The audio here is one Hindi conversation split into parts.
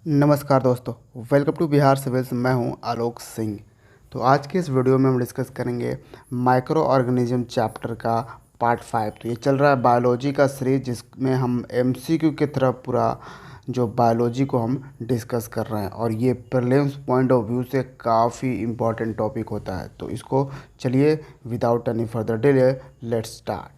नमस्कार दोस्तों, वेलकम टू बिहार सिविल्स। मैं हूं आलोक सिंह। तो आज के इस वीडियो में हम डिस्कस करेंगे माइक्रो ऑर्गेनिज्म चैप्टर का पार्ट 5। तो ये चल रहा है बायोलॉजी का सीरीज, जिसमें हम एमसीक्यू की तरफ पूरा जो बायोलॉजी को हम डिस्कस कर रहे हैं, और ये प्रीलिम्स पॉइंट ऑफ व्यू से काफ़ी इम्पोर्टेंट टॉपिक होता है। तो इसको चलिए without any further delay let's start.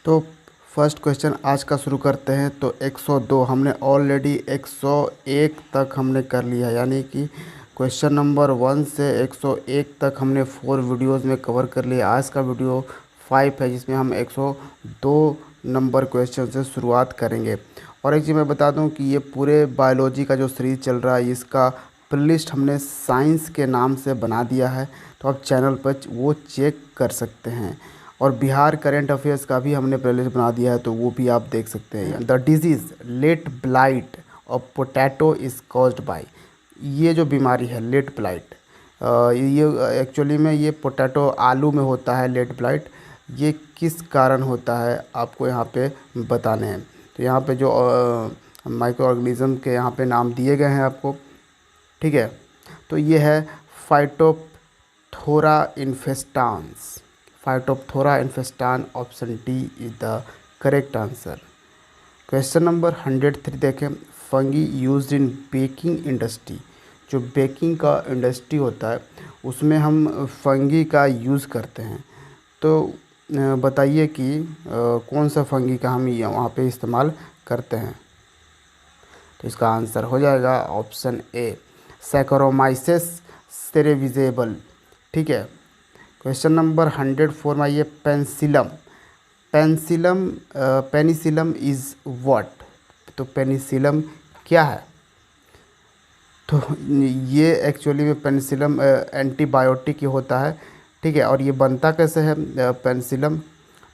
तो फर्स्ट क्वेश्चन आज का शुरू करते हैं। तो 102 हमने ऑलरेडी 101 तक हमने कर लिया, यानी कि क्वेश्चन नंबर 1 से 101 तक हमने 4 वीडियोस में कवर कर लिया। आज का वीडियो 5 है, जिसमें हम 102 नंबर क्वेश्चन से शुरुआत करेंगे। और एक चीज़ मैं बता दूं कि ये पूरे बायोलॉजी का जो सीरीज़ चल रहा है, इसका प्लेलिस्ट हमने साइंस के नाम से बना दिया है, तो आप चैनल पर वो चेक कर सकते हैं। और बिहार करंट अफेयर्स का भी हमने प्लेलिस्ट बना दिया है, तो वो भी आप देख सकते हैं। The disease late blight of potato is caused by, ये जो बीमारी है लेट ब्लाइट, ये एक्चुअली में ये पोटैटो आलू में होता है लेट ब्लाइट। ये किस कारण होता है आपको यहाँ पे बताने हैं। तो यहाँ पे जो माइक्रो ऑर्गेनिज्म के यहाँ पे नाम दिए गए हैं आपको, ठीक है। तो ये है Phytophthora infestans. Phytophthora infestans, option D is the correct answer. Question number 103 देखें। Fungi used in baking industry, जो बेकिंग का इंडस्ट्री होता है उसमें हम फंगी का यूज़ करते हैं। तो बताइए कि कौन सा फंगी का हम वहाँ पे इस्तेमाल करते हैं। तो इसका आंसर हो जाएगा ऑप्शन ए, सैकरोमाइसिस सेरेविजेबल, ठीक है। क्वेश्चन नंबर 104 में ये पेनिसिलम। पेनिसिलम इज़ व्हाट, तो पेनिसिलम क्या है। तो ये एक्चुअली में पेनिसिलम एंटीबायोटिक ही होता है, ठीक है। और ये बनता कैसे है पेनिसिलम।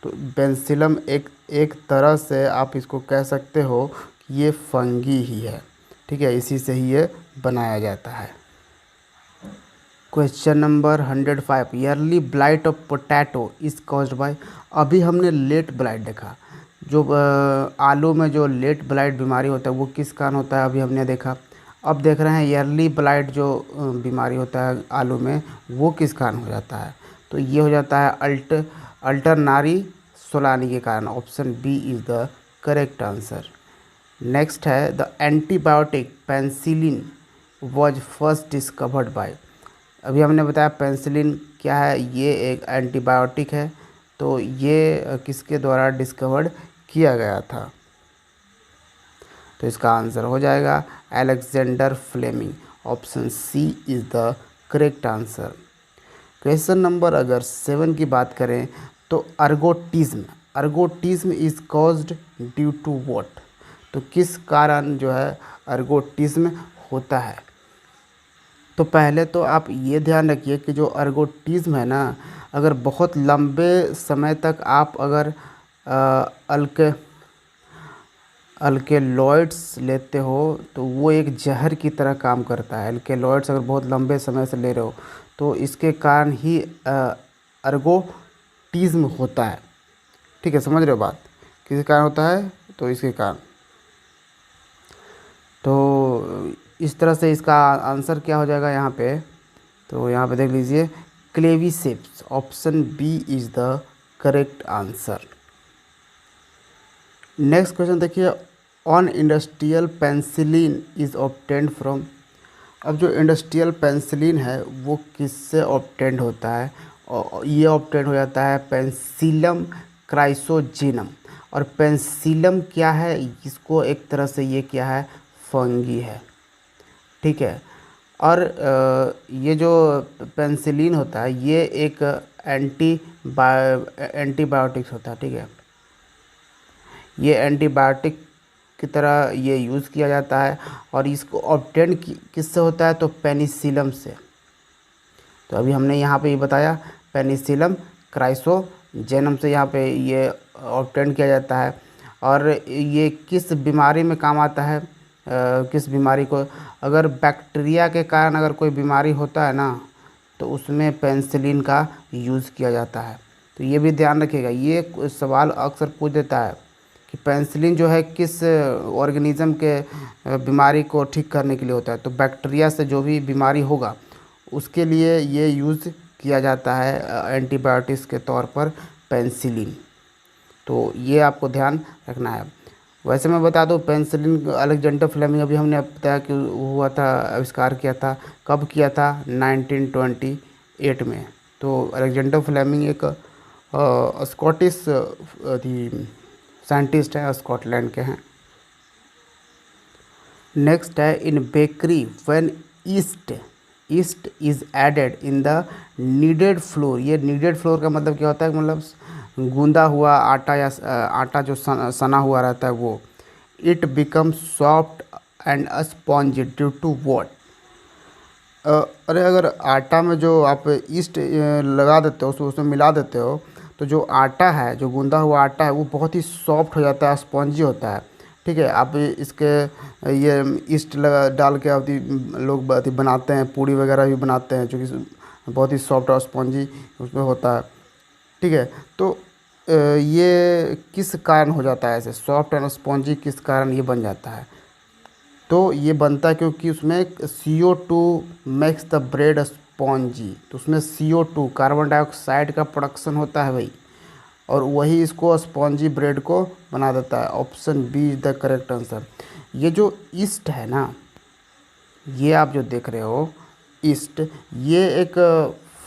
तो पेनिसिलम एक तरह से आप इसको कह सकते हो कि ये फंगी ही है, ठीक है। इसी से ही ये बनाया जाता है। Question number 105, yearly blight of potato is caused bye. अभी हमने लेट ब्लाइट देखा, जो आलू में जो लेट ब्लाइट बीमारी होता है वो किस कारण होता है, अभी हमने देखा। अब देख रहे हैं ईयरली ब्लाइट जो बीमारी होता है आलू में, वो किस कारण हो जाता है। तो ये हो जाता है अल्टरनारी सोलानी के कारण। Option B is the correct answer. Next है the antibiotic penicillin was first discovered by. अभी हमने बताया पेनिसिलिन क्या है, ये एक एंटीबायोटिक है। तो ये किसके द्वारा डिस्कवर्ड किया गया था। तो इसका आंसर हो जाएगा Alexander Fleming. Option C is the correct answer. Question number अगर 7 की बात करें तो ergotism is caused due to what. तो किस कारण जो है अर्गोटिज्म होता है। तो पहले तो आप ये ध्यान रखिए कि जो अर्गोटिज्म है ना, अगर बहुत लंबे समय तक आप अगर अल्केलॉइड्स लेते हो तो वो एक जहर की तरह काम करता है। अल्केलॉइड्स अगर बहुत लंबे समय से ले रहे हो तो इसके कारण ही अर्गोटिज्म होता है, ठीक है। समझ रहे हो बात, किस कारण होता है, तो इसके कारण। तो इस तरह से इसका आंसर क्या हो जाएगा यहाँ पे। तो यहाँ पे देख लीजिए Claviceps. Option B is the correct answer. Next question देखिए, on industrial penicillin is obtained from. अब जो इंडस्ट्रियल पेंसिलिन है वो किससे ऑब्टेन्ड होता है, और ये ऑब्टेन्ड हो जाता है पेंसिलम क्राइसोजेनम। और पेंसिलम क्या है, इसको एक तरह से ये क्या है, फंगी है, ठीक है। और ये जो पेंसिलिन होता है ये एक एंटीबायोटिक्स होता है, ठीक है। ये एंटीबायोटिक की तरह ये यूज़ किया जाता है। और इसको ऑब्टेन किससे होता है, तो पेनिसिलम से। तो अभी हमने यहाँ पे ये बताया पेनिसिलम क्राइसोजेनम से यहाँ पे ये ऑब्टेन किया जाता है। और ये किस बीमारी में काम आता है, किस बीमारी को, अगर बैक्टीरिया के कारण अगर कोई बीमारी होता है ना, तो उसमें पेनिसिलिन का यूज़ किया जाता है। तो ये भी ध्यान रखिएगा, ये सवाल अक्सर पूछ देता है कि पेनिसिलिन जो है किस ऑर्गेनिज्म के बीमारी को ठीक करने के लिए होता है। तो बैक्टीरिया से जो भी बीमारी होगा उसके लिए ये यूज़ किया जाता है एंटीबायोटिक्स के तौर पर पेनिसिलिन। तो ये आपको ध्यान रखना है। वैसे मैं बता दूं, पेनिसिलिन अलेक्जेंडर फ्लेमिंग अभी हमने बताया कि हुआ था, आविष्कार किया था। कब किया था? 1928 में। तो अलेक्जेंडर फ्लेमिंग एक स्कॉटिश थी साइंटिस्ट हैं, स्कॉटलैंड के हैं। नेक्स्ट है in bakery when yeast is added in the kneaded flour. ये नीडेड फ्लोर का मतलब क्या होता है? मतलब गूंदा हुआ आटा या आटा जो सना हुआ रहता है वो। It become soft and spongy due to what? अरे अगर आटा में जो आप ईस्ट लगा देते हो, उसमें मिला देते हो, तो जो आटा है, जो गूंदा हुआ आटा है, वो बहुत ही सॉफ्ट हो जाता है, स्पॉन्जी होता है। ठीक है, आप इसके ये ईस्ट लगा डाल के आप लोग बनाते हैं, पूड़ी वगैरह भी बनाते हैं, जो कि बहुत ही सॉफ्ट और स्पॉन्जी उसमें होता है। ठीक है, तो ये किस कारण हो जाता है ऐसे सॉफ्ट एंड स्पॉन्जी? किस कारण ये बन जाता है? तो ये बनता है क्योंकि उसमें CO2 makes the bread spongy. तो उसमें CO2 कार्बन डाइऑक्साइड का प्रोडक्शन होता है भाई, और वही इसको स्पॉन्जी ब्रेड को बना देता है। Option B is the correct answer. ये जो ईस्ट है ना, ये आप जो देख रहे हो ईस्ट, ये एक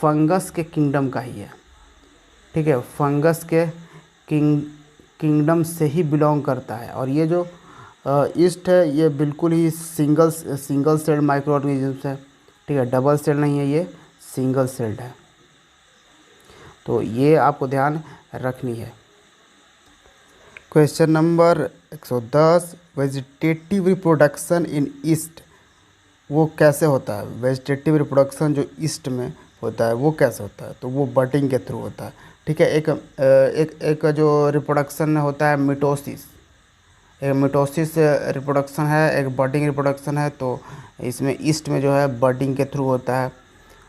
फंगस के किंगडम का ही है। ठीक है, फंगस के किंगडम से ही बिलोंग करता है। और ये जो ईस्ट है ये बिल्कुल ही सिंगल सेल्ड माइक्रो ऑर्गेनिजम्स है। ठीक है, डबल सेल नहीं है, ये सिंगल सेल्ड है। तो ये आपको ध्यान रखनी है। Question number 110, vegetative reproduction in east वो कैसे होता है? वेजिटेटिव रिप्रोडक्शन जो ईस्ट में होता है वो कैसे होता है? तो वो बडिंग के थ्रू होता है। ठीक है, एक जो रिप्रोडक्शन होता है मिटोसिस, एक मिटोसिस रिप्रोडक्शन है, एक बडिंग रिप्रोडक्शन है। तो इसमें ईस्ट में जो है बडिंग के थ्रू होता है।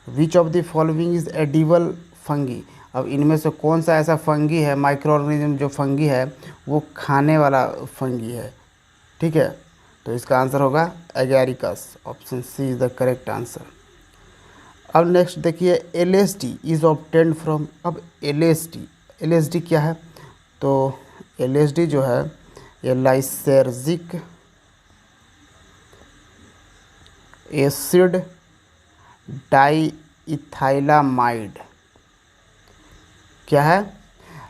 विच of the following is edible fungi? अब इनमें से कौन सा ऐसा फंगी है, माइक्रो ऑर्गेनिज्म जो फंगी है वो खाने वाला फंगी है? ठीक है, तो इसका आंसर होगा agaricus. Option C is the correct answer. अब नेक्स्ट देखिए, LSD इज ऑब्टेन्ड फ्रॉम। अब LSD क्या है? तो LSD जो है ये लाइसेर्जिक एसिड डाइइथाइलामाइड क्या है?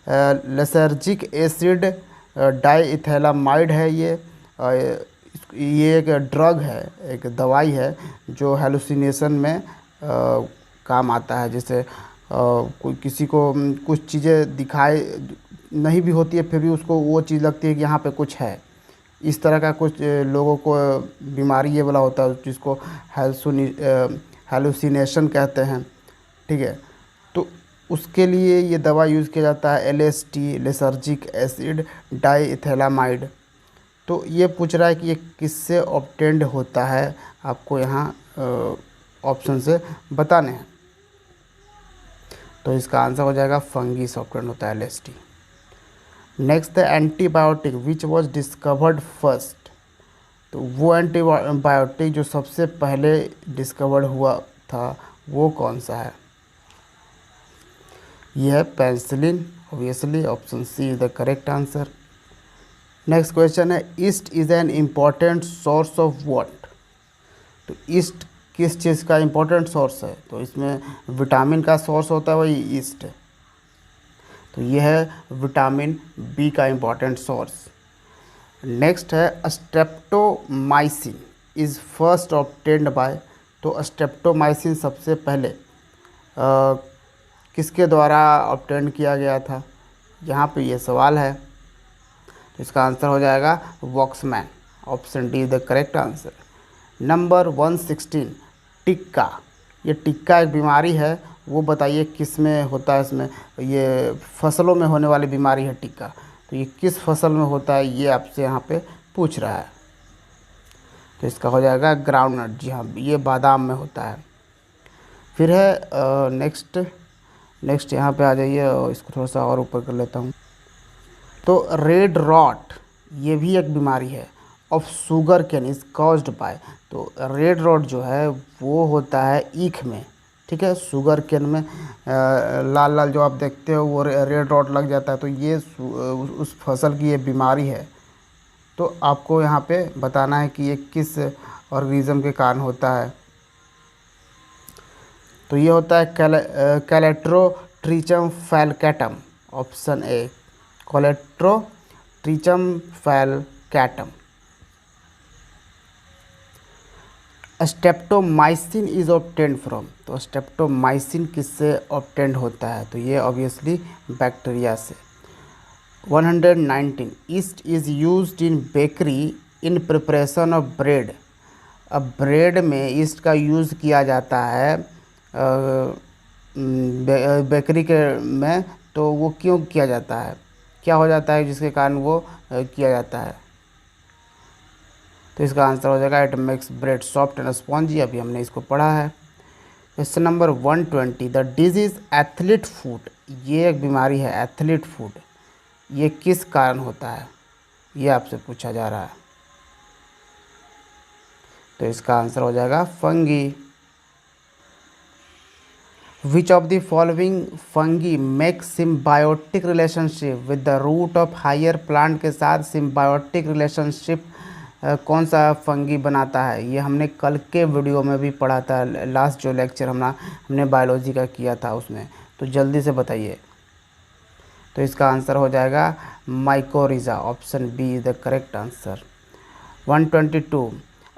लाइसेर्जिक एसिड डाइइथाइलामाइड है। ये एक ड्रग है, एक दवाई है जो हेलुसिनेशन में काम आता है। जैसे कोई किसी को कुछ चीज़ें दिखाई नहीं भी होती है, फिर भी उसको वो चीज़ लगती है कि यहाँ पे कुछ है। इस तरह का कुछ लोगों को बीमारी ये वाला होता है जिसको हेलुसिनेशन कहते हैं। ठीक है, तो उसके लिए ये दवा यूज़ किया जाता है, LSD लाइसेर्जिक एसिड डाइइथाइलामाइड। तो ये पूछ रहा है कि ये किससे ऑब्टेंड होता है, आपको यहाँ ऑप्शन से बताने हैं। तो इसका आंसर हो जाएगा फंगी से ऑब्टेंड होता है LSD। नेक्स्ट है antibiotic which was discovered first. तो वो एंटीबायोटिक जो सबसे पहले डिस्कवर्ड हुआ था वो कौन सा है? ये है penicillin obviously. Option C is the correct answer. Next question है yeast is an important source of what. तो ईस्ट किस चीज़ का इम्पोर्टेंट सोर्स है? तो इसमें विटामिन का सोर्स होता है वही ईस्ट। तो ये है विटामिन बी का इम्पोर्टेंट सोर्स। नेक्स्ट है streptomycin is first obtained by. तो स्ट्रेप्टोमाइसिन सबसे पहले किसके द्वारा ऑब्टेन किया गया था? यहाँ पे ये सवाल है। तो इसका आंसर हो जाएगा Voxman. Option D is the correct answer. Number 116 tikka. ये टिक्का एक बीमारी है, वो बताइए किस में होता है? इसमें ये फसलों में होने वाली बीमारी है टिक्का। तो ये किस फसल में होता है ये आपसे यहाँ पे पूछ रहा है। तो इसका हो जाएगा ग्राउंडनट। जी हाँ, ये बादाम में होता है। फिर है नेक्स्ट यहाँ पे आ जाइए, और इसको थोड़ा सा और ऊपर कर लेता हूँ। तो रेड रॉट ये भी एक बीमारी है। Of sugar cane is caused bye, तो रेड रॉट जो है वो होता है ईख में, ठीक है। शुगर केन में लाल लाल जो आप देखते हो वो रेड रॉट लग जाता है, तो ये उस फसल की ये बीमारी है। तो आपको यहाँ पे बताना है कि ये किस ऑर्गेनिज्म के कारण होता है। तो ये होता है Colletotrichum falcatum, option A Colletotrichum falcatum. Streptomycin is obtained from, तो स्टेप्टोमाइसिन किससे ऑब्टेन्ड होता है, तो ये ऑब्वियसली बैक्टीरिया से। 119 yeast is used in bakery in preparation of bread. अब ब्रेड में ईस्ट का यूज़ किया जाता है बेकरी के में, तो वो क्यों किया जाता है, क्या हो जाता है जिसके कारण वो किया जाता है, तो इसका आंसर हो जाएगा it makes bread soft and spongy. अभी हमने इसको पढ़ा है। Question number 120 the disease athlete foot, ये एक बीमारी है एथलीट फुट, ये किस कारण होता है, ये आपसे पूछा जा रहा है। तो इसका आंसर हो जाएगा fungi. Which of the following fungi make symbiotic relationship with the root of higher plant के साथ सिम्बायोटिक रिलेशनशिप कौन सा फंगी बनाता है, ये हमने कल के वीडियो में भी पढ़ा था, लास्ट जो लेक्चर हमने बायोलॉजी का किया था उसमें, तो जल्दी से बताइए। तो इसका आंसर हो जाएगा mycorrhiza, option B is the correct answer. 122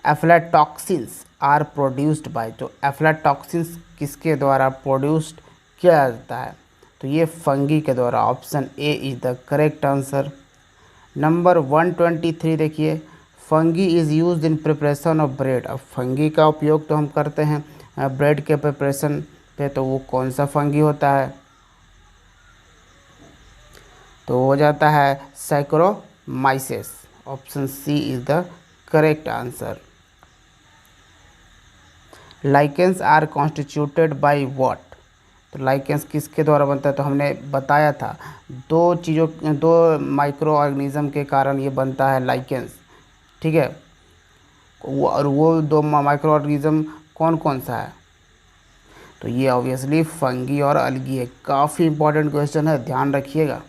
aflatoxins are produced by, तो एफ्लाटॉक्सिन्स किसके द्वारा प्रोड्यूस्ड किया जाता है, तो ये फंगी के द्वारा, option A is the correct answer. Number 123 देखिए, fungi is used in preparation of bread. अब फंगी का उपयोग तो हम करते हैं ब्रेड के प्रिपरेशन पे, तो वो कौन सा फंगी होता है, तो हो जाता है Saccharomyces, option C is the correct answer. Lichens are constituted by what, तो लाइकेंस किसके द्वारा बनता है, तो हमने बताया था दो माइक्रो ऑर्गेनिज्म के कारण ये बनता है लाइकेंस, ठीक है। और वो दो माइक्रो ऑर्गेनिज्म कौन कौन सा है, तो ये ऑब्वियसली फंगी और अलगी है। काफ़ी इंपॉर्टेंट क्वेश्चन है, ध्यान रखिएगा।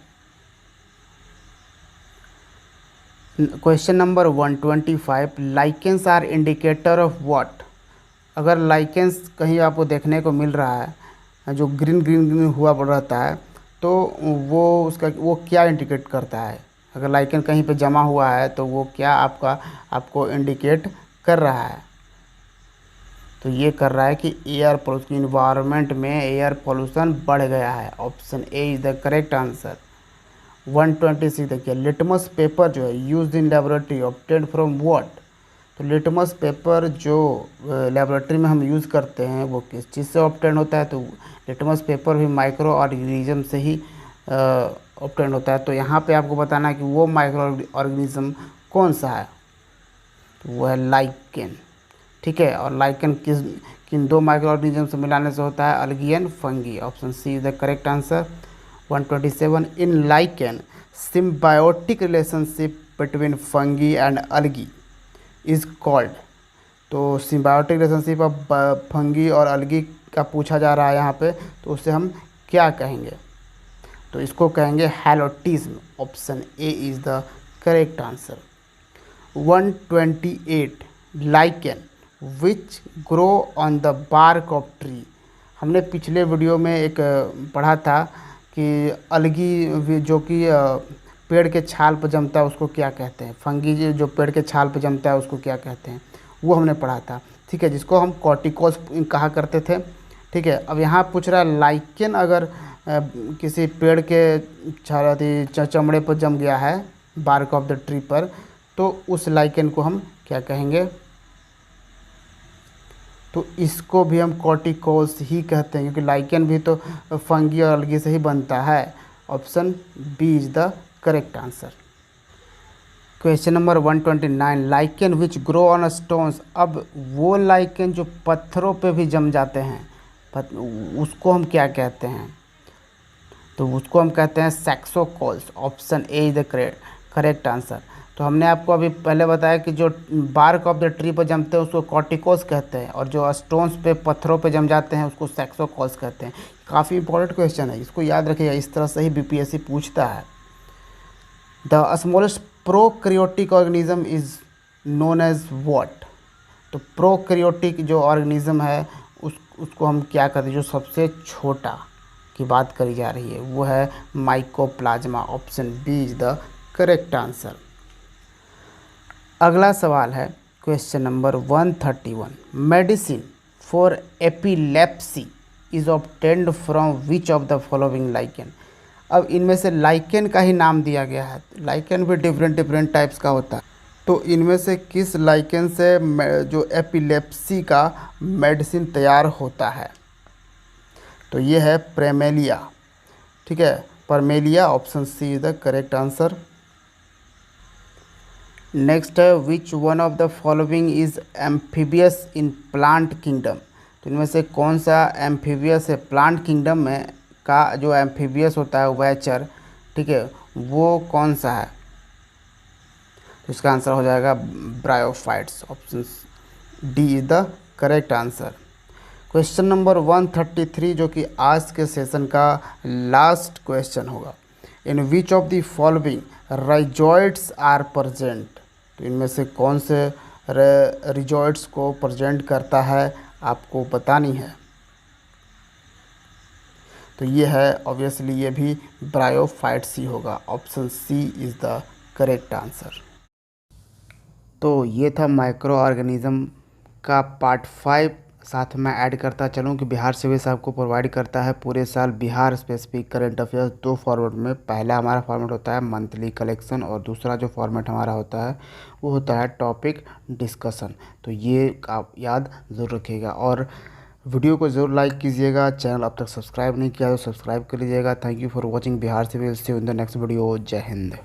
Question number 125 lichens are indicator of what. अगर लाइकेंस कहीं आपको देखने को मिल रहा है जो ग्रीन ग्रीन ग्रीन हुआ रहता है, तो वो क्या इंडिकेट करता है, अगर लाइकेन कहीं पे जमा हुआ है तो वो क्या आपको इंडिकेट कर रहा है, तो ये कर रहा है कि एयर पोल्यूशन, इन्वायरमेंट में एयर पोल्यूशन बढ़ गया है, option A is the correct answer. 126 देखिए, लिटमस पेपर जो है used in laboratory obtained from what, तो लिटमस पेपर जो लेबोरेटरी में हम यूज़ करते हैं वो किस चीज़ से ऑब्टेन होता है, तो लिटमस पेपर भी माइक्रो ऑर्गेनिज्म से ही ऑब्टेन होता है। तो यहाँ पे आपको बताना है कि वो माइक्रो ऑर्गेनिज्म कौन सा है, तो वो है लाइकेन, ठीक है। और लाइकेन किन दो माइक्रो ऑर्गेनिज्म से मिलाने से होता है, algae and fungi, option C is the correct answer. 127 in lichen symbiotic relationship between fungi and algae is called, तो सिम्बायोटिक रिलेशनशिप ऑफ फंगी और अलगी का पूछा जा रहा है यहाँ पे, तो उससे हम क्या कहेंगे, तो इसको कहेंगे helotism, option A is the correct answer. 128 lichen which grow on the bark of tree, हमने पिछले वीडियो में एक पढ़ा था कि अलगी जो कि पेड़ के छाल पर जमता है उसको क्या कहते हैं, फंगी जो पेड़ के छाल पर जमता है उसको क्या कहते हैं, वो हमने पढ़ा था, ठीक है, जिसको हम कॉर्टिकोस कहा करते थे, ठीक है। अब यहाँ पूछ रहा है लाइकेन अगर किसी पेड़ के चमड़े पर जम गया है बार्क ऑफ द ट्री पर, तो उस लाइकेन को हम क्या कहेंगे, तो इसको भी हम कॉर्टिकोस ही कहते हैं, क्योंकि लाइकेन भी तो फंगी और अलगी से ही बनता है, option B is the correct answer. Question number 129 lichen which grow on stones, अब वो लाइकेन जो पत्थरों पे भी जम जाते हैं उसको हम क्या कहते हैं, तो उसको हम कहते हैं saxicoles, option A is the correct answer. तो तो हमने आपको अभी पहले बताया कि जो बार्क ऑफ द ट्री पर जमते हैं उसको कॉर्टिकोस कहते हैं, और जो स्टोन्स पे पत्थरों पे जम जाते हैं उसको सेक्सोकॉल्स कहते हैं। काफ़ी इंपॉर्टेंट क्वेश्चन है, इसको याद रखिएगा, इस तरह से ही बीपीएससी पूछता है। The smallest prokaryotic organism is known as what? तो प्रोकैरियोटिक जो ऑर्गेनिज्म है उसको हम क्या कहते हैं, जो सबसे छोटा की बात करी जा रही है वो है mycoplasma. Option B is the correct answer. अगला सवाल है question number 131। Medicine for epilepsy is obtained from which of the following lichen? अब इनमें से लाइकेन का ही नाम दिया गया है, लाइकेन भी डिफरेंट टाइप्स का होता है, तो इनमें से किस लाइकेन से जो एपिलेप्सी का मेडिसिन तैयार होता है? तो ये है प्रेमेलिया, ठीक है, Parmelia. Option C is the correct answer. Next है which one of the following is amphibious in plant kingdom? तो इनमें से कौन सा एम्फीबियस है प्लांट किंगडम में का? जो एम्फीबियस होता है उभयचर, ठीक है, वो कौन सा है? तो इसका आंसर हो जाएगा bryophytes. Option D is the correct answer. Question number 133 जो कि आज के सेशन का लास्ट क्वेश्चन होगा। In which of the following rhizoids are present? तो इनमें से कौन से रिजॉइड्स को प्रेजेंट करता है आपको बतानी है। तो ये है ऑब्वियसली, ये भी ब्रायोफाइट्स ही होगा। Option C is the correct answer. तो ये था माइक्रो ऑर्गेनिज़म का पार्ट 5। साथ में ऐड करता चलूँ कि बिहार सिविल्स आपको प्रोवाइड करता है पूरे साल Bihar specific current affairs 2 format में। पहला हमारा फॉर्मेट होता है मंथली कलेक्शन, और दूसरा जो फॉर्मेट हमारा होता है वो होता है टॉपिक डिस्कशन। तो ये आप याद ज़रूर रखिएगा, और वीडियो को ज़रूर लाइक कीजिएगा। चैनल अब तक सब्सक्राइब नहीं किया तो सब्सक्राइब कर लीजिएगा। Thank you for watching Bihar civils. See you in the next video. जय हिंद।